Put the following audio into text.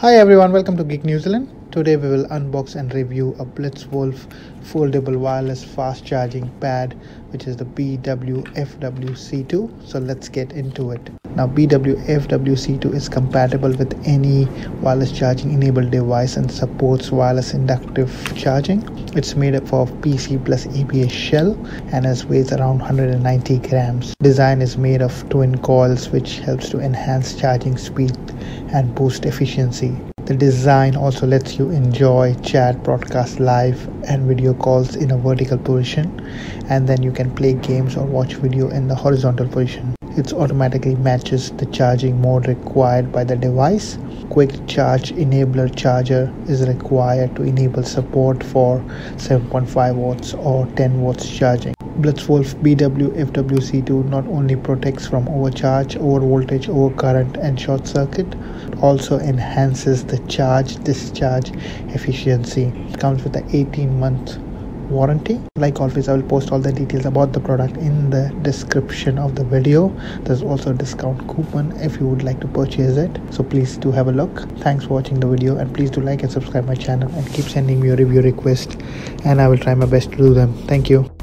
Hi everyone, welcome to Geek New Zealand. Today we will unbox and review a BlitzWolf Foldable Wireless Fast Charging Pad, which is the BW-FWC2. So let's get into it. Now BW-FWC2 is compatible with any wireless charging enabled device and supports wireless inductive charging. It's made up of PC plus ABS shell and weighs around 190 grams. Design is made of twin coils, which helps to enhance charging speed and boost efficiency. The design also lets you enjoy chat, broadcast live and video calls in a vertical position, and then you can play games or watch video in the horizontal position. It automatically matches the charging mode required by the device. Quick charge enabler charger is required to enable support for 7.5 watts or 10 watts charging. BlitzWolf BW-FWC2 not only protects from overcharge, overvoltage, overcurrent and short circuit, it also enhances the charge discharge efficiency. It comes with an 18-month warranty. Like always, I will post all the details about the product in the description of the video. There's also a discount coupon if you would like to purchase it, so please do have a look. Thanks for watching the video, and please do like and subscribe my channel and keep sending me your review requests, and I will try my best to do them. Thank you.